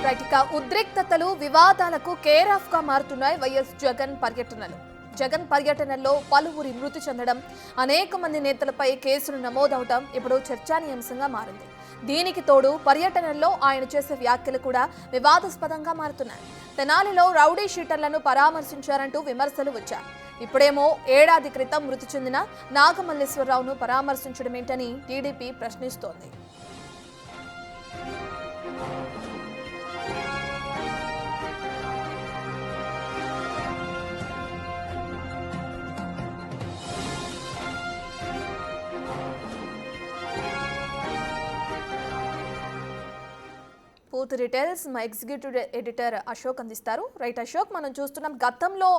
Right ఉద్రిక్తతలు వివాదాలకు care of గా మారుతున్నాయి వైఎస్ జగన్ పర్యటనలు. జగన్ పర్యటనలో పలువురి మృతి చెందడం, అనేక మంది నేతలపై కేసులు నమోదవడం ఇప్పుడు చర్చానీయాంశంగా మారింది. దీనికి తోడు పర్యటనల్లో ఆయన చేసే వ్యాఖ్యలు కూడా వివాదాస్పదంగా మారుతున్నాయి. తెనాలిలో రౌడీ షీటర్లను పరామర్శించారంటూ విమర్శలు వచ్చాయి. ఇప్పుడేమో ఏడాది క్రితం మృతి చెందిన నాగమల్లేశ్వరరావును పరామర్శించడమేంటని టీడీపీ ప్రశ్నిస్తోంది. పూర్తి డీటెయిల్స్ మా ఎగ్జిక్యూటివ్ ఎడిటర్ అశోక్ అందిస్తారు. రైట్ అశోక్, మనం చూస్తున్నాం గతంలో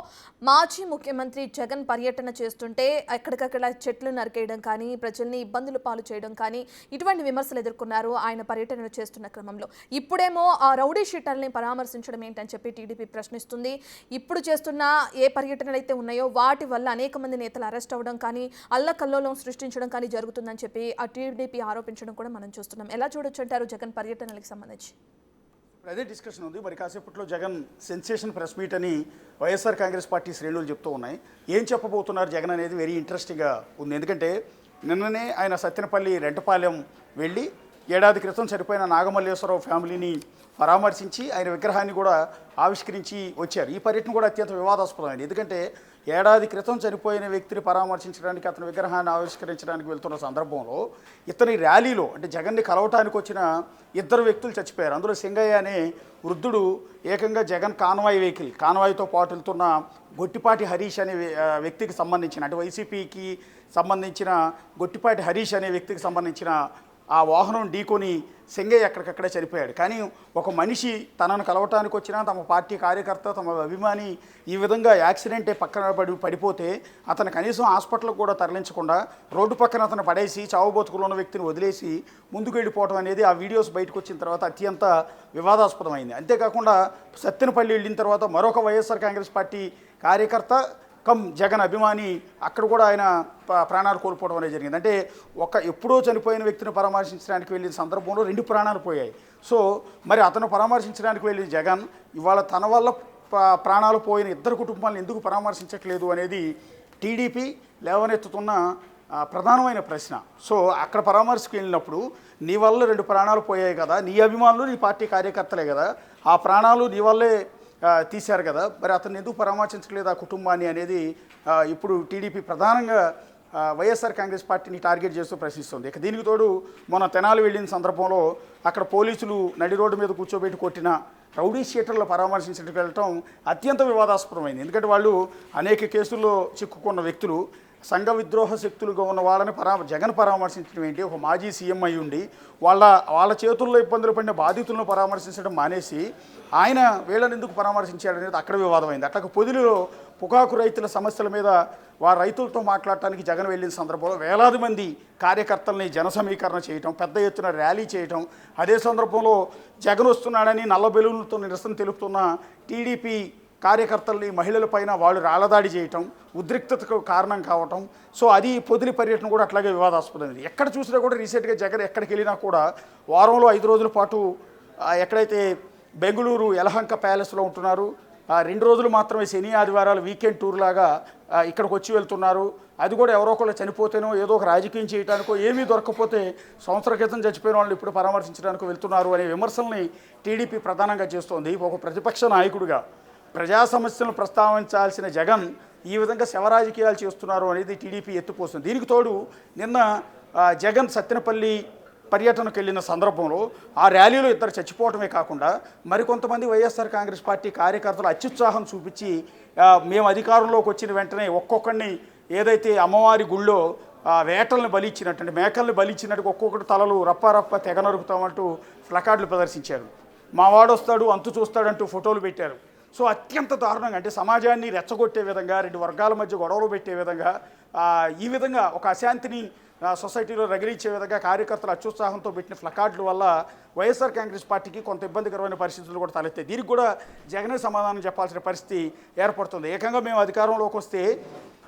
మాజీ ముఖ్యమంత్రి జగన్ పర్యటన చేస్తుంటే ఎక్కడికక్కడ చెట్లు నరికేయడం కానీ, ప్రజల్ని ఇబ్బందులు పాలు చేయడం కానీ ఇటువంటి విమర్శలు ఎదుర్కొన్నారు ఆయన పర్యటన చేస్తున్న క్రమంలో. ఇప్పుడేమో ఆ రౌడీ షీటర్ని పరామర్శించడం ఏంటని చెప్పి టీడీపీ ప్రశ్నిస్తుంది. ఇప్పుడు చేస్తున్న ఏ పర్యటనలు అయితే ఉన్నాయో వాటి వల్ల అనేక మంది నేతలు అరెస్ట్ అవ్వడం కానీ, అల్లకల్లోలం సృష్టించడం కానీ జరుగుతుందని చెప్పి ఆ టీడీపీ ఆరోపించడం కూడా మనం చూస్తున్నాం. ఎలా చూడొచ్చు అంటారు జగన్ పర్యటనలకు సంబంధించి? అదే డిస్కషన్ ఉంది. మరి కాసేపట్లో జగన్ సెన్సేషన్ ప్రెస్ మీట్ అని వైఎస్ఆర్ కాంగ్రెస్ పార్టీ శ్రేణులు చెప్తూ ఉన్నాయి. ఏం చెప్పబోతున్నారు జగన్ అనేది వెరీ ఇంట్రెస్టింగ్గా ఉంది. ఎందుకంటే నిన్ననే ఆయన సత్తెనపల్లి రెంటపాలెం వెళ్ళి ఏడాది క్రితం చనిపోయిన నాగమల్లేశ్వరరావు ఫ్యామిలీని పరామర్శించి ఆయన విగ్రహాన్ని కూడా ఆవిష్కరించి వచ్చారు. ఈ పర్యటన కూడా అత్యంత వివాదాస్పదమైంది. ఎందుకంటే ఏడాది క్రితం చనిపోయిన వ్యక్తిని పరామర్శించడానికి, అతని విగ్రహాన్ని ఆవిష్కరించడానికి వెళ్తున్న సందర్భంలో ఇతని ర్యాలీలో అంటే జగన్ని కలవటానికి వచ్చిన ఇద్దరు వ్యక్తులు చచ్చిపోయారు. అందులో సింగయ్య అనే వృద్ధుడు ఏకంగా జగన్ కాన్వాయ్తో పాటు వెళ్తున్న గొట్టిపాటి హరీష్ అనే వ్యక్తికి సంబంధించిన, అంటే వైసీపీకి సంబంధించిన గొట్టిపాటి హరీష్ అనే వ్యక్తికి సంబంధించిన ఆ వాహనం ఢీకొని సింగయ్య ఎక్కడికక్కడే చనిపోయాడు. కానీ ఒక మనిషి తనను కలవటానికి వచ్చినా, తమ పార్టీ కార్యకర్త, తమ అభిమాని ఈ విధంగా యాక్సిడెంటే పక్కన పడిపోతే అతను కనీసం హాస్పిటల్కి కూడా తరలించకుండా రోడ్డు పక్కన అతను పడేసి చావు బతుకులో ఉన్న వ్యక్తిని వదిలేసి ముందుకు వెళ్ళిపోవడం అనేది ఆ వీడియోస్ బయటకు వచ్చిన తర్వాత అత్యంత వివాదాస్పదమైంది. అంతేకాకుండా సత్తెనపల్లి వెళ్ళిన తర్వాత మరొక వైఎస్ఆర్ కాంగ్రెస్ పార్టీ కార్యకర్త జగన్ అభిమాని అక్కడ కూడా ఆయన ప్రాణాలు కోల్పోవడం అనేది జరిగింది. అంటే ఎప్పుడో చనిపోయిన వ్యక్తిని పరామర్శించడానికి వెళ్ళిన సందర్భంలో 2 ప్రాణాలు పోయాయి. సో మరి అతను పరామర్శించడానికి వెళ్ళిన జగన్ ఇవాళ తన వల్ల ప్రాణాలు పోయిన ఇద్దరు కుటుంబాలను ఎందుకు పరామర్శించట్లేదు అనేది టీడీపీ లేవనెత్తుతున్న ప్రధానమైన ప్రశ్న. సో అక్కడ పరామర్శకు వెళ్ళినప్పుడు నీ వల్ల 2 ప్రాణాలు పోయాయి కదా, నీ అభిమానులు నీ పార్టీ కార్యకర్తలే కదా, ఆ ప్రాణాలు నీ వల్లే తీశారు కదా, మరి అతను ఎందుకు పరామర్శించలేదు ఆ కుటుంబాన్ని అనేది ఇప్పుడు టీడీపీ ప్రధానంగా వైఎస్ఆర్ కాంగ్రెస్ పార్టీని టార్గెట్ చేస్తూ ప్రశ్నిస్తుంది. ఇక దీనికి తోడు మొన్న తెనాలి వెళ్ళిన సందర్భంలో అక్కడ పోలీసులు నడి రోడ్డు మీద కూర్చోబెట్టి కొట్టిన రౌడీ షీటర్లు పరామర్శించడానికి వెళ్ళటం అత్యంత వివాదాస్పదమైంది. ఎందుకంటే వాళ్ళు అనేక కేసుల్లో చిక్కుకున్న వ్యక్తులు, సంఘ విద్రోహ శక్తులుగా ఉన్న వాళ్ళని జగన్ పరామర్శించడం ఏంటి? ఒక మాజీ సీఎం అయి ఉండి వాళ్ళ చేతుల్లో ఇబ్బందులు పడిన బాధితులను పరామర్శించడం మానేసి ఆయన వీళ్ళని ఎందుకు పరామర్శించాడనేది అక్కడ వివాదమైంది. అట్లా పొదిలిలో పొగాకు రైతుల సమస్యల మీద వారు రైతులతో మాట్లాడటానికి జగన్ వెళ్ళిన సందర్భంలో వేలాది మంది కార్యకర్తల్ని జన సమీకరణ చేయటం, పెద్ద ఎత్తున ర్యాలీ చేయటం, అదే సందర్భంలో జగన్ వస్తున్నాడని నల్ల బెలూన్లతో నిరసన తెలుపుతున్న టీడీపీ కార్యకర్తల్ని, మహిళలపైన వాళ్ళు రాళ్లదాడి చేయటం, ఉద్రిక్తతకు కారణం కావటం. సో అది పొదిలి పర్యటన కూడా అట్లాగే వివాదాస్పదమైంది. ఎక్కడ చూసినా కూడా రీసెంట్గా జగన్ ఎక్కడికి వెళ్ళినా కూడా వారంలో 5 రోజుల పాటు ఎక్కడైతే బెంగళూరు యలహంక ప్యాలెస్లో ఉంటున్నారు, 2 రోజులు మాత్రమే శని ఆదివారాలు వీకెండ్ టూర్ లాగా ఇక్కడికి వచ్చి వెళ్తున్నారు. అది కూడా ఎవరో ఒకళ్ళు చనిపోతేనో ఏదో ఒక రాజకీయం చేయడానికో, ఏమీ దొరకకపోతే సంవత్సర క్రితం చచ్చిపోయిన వాళ్ళని ఇప్పుడు పరామర్శించడానికి వెళ్తున్నారు అనే విమర్శల్ని టీడీపీ ప్రధానంగా చేస్తోంది. ఒక ప్రతిపక్ష నాయకుడిగా ప్రజా సమస్యలను ప్రస్తావించాల్సిన జగన్ ఈ విధంగా శవరాజకీయాలు చేస్తున్నారు అనేది టీడీపీ ఎత్తుపోస్తుంది. దీనికి తోడు నిన్న జగన్ సత్తెనపల్లి పర్యటనకు వెళ్ళిన సందర్భంలో ఆ ర్యాలీలో 2 చచ్చిపోవటమే కాకుండా మరికొంతమంది వైఎస్ఆర్ కాంగ్రెస్ పార్టీ కార్యకర్తలు అత్యుత్సాహం చూపించి మేము అధికారంలోకి వచ్చిన వెంటనే ఒక్కొక్కడిని ఏదైతే అమ్మవారి గుళ్ళో వేటల్ని బలిచ్చినట్టు, అంటే మేకల్ని బలిచ్చినట్టు ఒక్కొక్కటి తలలు రప్ప తెగ నరుకుతామంటూ ప్లకార్డులు ప్రదర్శించారు. మా వాడు వస్తాడు అంతు చూస్తాడంటూ ఫోటోలు పెట్టారు. సో అత్యంత దారుణంగా, అంటే సమాజాన్ని రెచ్చగొట్టే విధంగా, 2 వర్గాల మధ్య గొడవలు పెట్టే విధంగా, ఈ విధంగా ఒక అశాంతిని సొసైటీలో రగిలించే విధంగా కార్యకర్తలు అత్యుత్సాహంతో పెట్టిన ప్లకార్డుల వల్ల వైఎస్ఆర్ కాంగ్రెస్ పార్టీకి కొంత ఇబ్బందికరమైన పరిస్థితులు కూడా తలెత్తాయి. దీనికి కూడా జగనే సమాధానం చెప్పాల్సిన పరిస్థితి ఏర్పడుతుంది. ఏకంగా మేము అధికారంలోకి వస్తే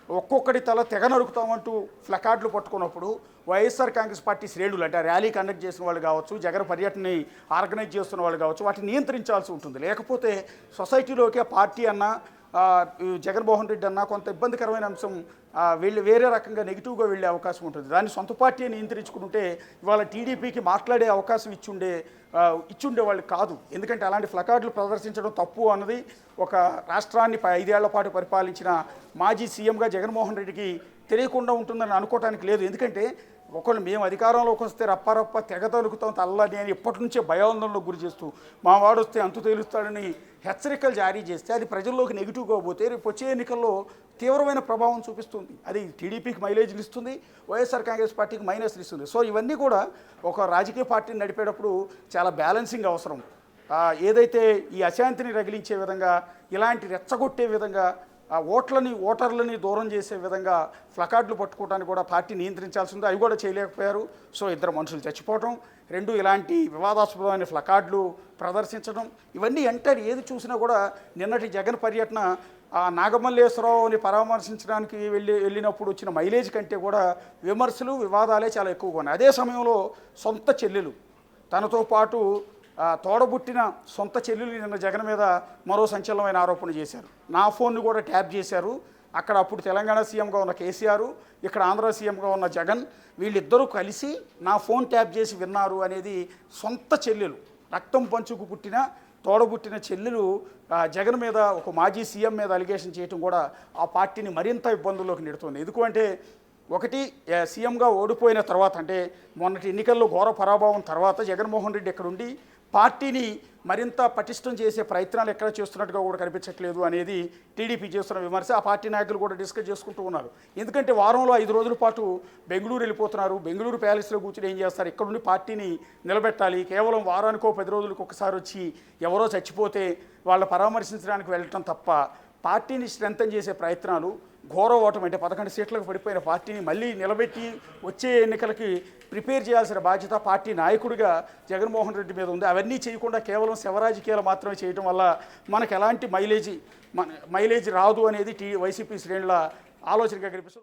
ఒక్కొక్కటి తల తెగ నరుకుతామంటూ ప్లకార్డులు పట్టుకున్నప్పుడు వైఎస్ఆర్ కాంగ్రెస్ పార్టీ శ్రేణులు అంటే ఆ ర్యాలీ కండక్ట్ చేసిన వాళ్ళు కావచ్చు, జగన్ పర్యటనని ఆర్గనైజ్ చేస్తున్న వాళ్ళు కావచ్చు, వాటిని నియంత్రించాల్సి ఉంటుంది. లేకపోతే సొసైటీలోకి ఆ పార్టీ అన్నా జగన్మోహన్ రెడ్డి అన్నా కొంత ఇబ్బందికరమైన అంశం వెళ్ళి వేరే రకంగా నెగిటివ్గా వెళ్ళే అవకాశం ఉంటుంది. దాన్ని సొంత పార్టీ నియంత్రించుకుంటే ఇవాళ టీడీపీకి మాట్లాడే అవకాశం ఇచ్చుండే వాళ్ళు కాదు. ఎందుకంటే అలాంటి ప్లకార్డులు ప్రదర్శించడం తప్పు అన్నది ఒక రాష్ట్రాన్ని 5 ఏళ్ల పాటు పరిపాలించిన మాజీ సీఎంగా జగన్మోహన్ రెడ్డికి తెలియకుండా ఉంటుందని అనుకోవటానికి లేదు. ఎందుకంటే ఒకళ్ళు మేము అధికారంలోకి వస్తే రప్పారప్ప తెగ తలుకుతాం తల్లని అని ఇప్పటి నుంచే భయాందోళనకు గురి చేస్తూ మా వాడు వస్తే అంతు తేలుస్తాడని హెచ్చరికలు జారీ చేస్తే అది ప్రజల్లోకి నెగిటివ్గా పోతే రేపు వచ్చే ఎన్నికల్లో తీవ్రమైన ప్రభావం చూపిస్తుంది. అది టీడీపీకి మైలేజ్లు ఇస్తుంది, వైఎస్ఆర్ కాంగ్రెస్ పార్టీకి మైనస్లు ఇస్తుంది. సో ఇవన్నీ కూడా ఒక రాజకీయ పార్టీని నడిపేటప్పుడు చాలా బ్యాలెన్సింగ్ అవసరం. ఏదైతే ఈ అశాంతిని రగిలించే విధంగా, ఇలాంటి రెచ్చగొట్టే విధంగా, ఓటర్లని దూరం చేసే విధంగా ప్లకార్డులు పట్టుకోవడానికి కూడా పార్టీ నియంత్రించాల్సి ఉంది. అవి కూడా చేయలేకపోయారు. సో 2 మనుషులు చచ్చిపోవటం, 2 ఇలాంటి వివాదాస్పదమైన ప్లకార్డులు ప్రదర్శించడం, ఇవన్నీ ఎంటర్ ఏది చూసినా కూడా నిన్నటి జగన్ పర్యటన నాగమల్లేశ్వరరావుని పరామర్శించడానికి వెళ్ళినప్పుడు వచ్చిన మైలేజ్ కంటే కూడా విమర్శలు, వివాదాలే చాలా ఎక్కువగా ఉన్నాయి. అదే సమయంలో సొంత చెల్లెలు తనతో పాటు తోడబుట్టిన సొంత చెల్లెలు నిన్న జగన్ మీద మరో సంచలనమైన ఆరోపణ చేశారు. నా ఫోన్ను కూడా ట్యాప్ చేశారు. అక్కడ అప్పుడు తెలంగాణ సీఎంగా ఉన్న కేసీఆర్, ఇక్కడ ఆంధ్ర సీఎంగా ఉన్న జగన్, వీళ్ళిద్దరూ కలిసి నా ఫోన్ ట్యాప్ చేసి విన్నారు అనేది సొంత చెల్లెలు, రక్తం పంచుకు పుట్టిన తోడబుట్టిన చెల్లెలు జగన్ మీద, ఒక మాజీ సీఎం మీద అలిగేషన్ చేయడం కూడా ఆ పార్టీని మరింత ఇబ్బందుల్లోకి నెడుతుంది. ఎందుకంటే ఒకటి సీఎంగా ఓడిపోయిన తర్వాత, అంటే మొన్నటి ఎన్నికల్లో ఘోర పరాభవం తర్వాత జగన్మోహన్ రెడ్డి ఎక్కడుండి పార్టీని మరింత పటిష్టం చేసే ప్రయత్నాలు ఎక్కడ చేస్తున్నట్టుగా కూడా కనిపించట్లేదు అనేది టీడీపీ చేస్తున్న విమర్శ. ఆ పార్టీ నాయకులు కూడా డిస్కస్ చేసుకుంటూ ఉన్నారు. ఎందుకంటే వారంలో 5 రోజుల పాటు బెంగళూరు వెళ్ళిపోతున్నారు. బెంగళూరు ప్యాలెస్లో కూర్చుని ఏం చేస్తారు? ఇక్కడ నుండి పార్టీని నిలబెట్టాలి. కేవలం వారానికో 10 రోజులకు ఒకసారి వచ్చి ఎవరో చచ్చిపోతే వాళ్ళ పరామర్శించడానికి వెళ్ళటం తప్ప పార్టీని స్ట్రెంథన్ చేసే ప్రయత్నాలు, ఘోర ఓటమి అంటే 11 సీట్లకు పడిపోయిన పార్టీని మళ్ళీ నిలబెట్టి వచ్చే ఎన్నికలకి ప్రిపేర్ చేయాల్సిన బాధ్యత పార్టీ నాయకుడిగా జగన్మోహన్ రెడ్డి మీద ఉంది. అవన్నీ చేయకుండా కేవలం శవరాజకీయాలు మాత్రమే చేయడం వల్ల మనకు ఎలాంటి మైలేజ్ రాదు అనేది వైసీపీ శ్రేణుల ఆలోచనగా కనిపిస్తుంది.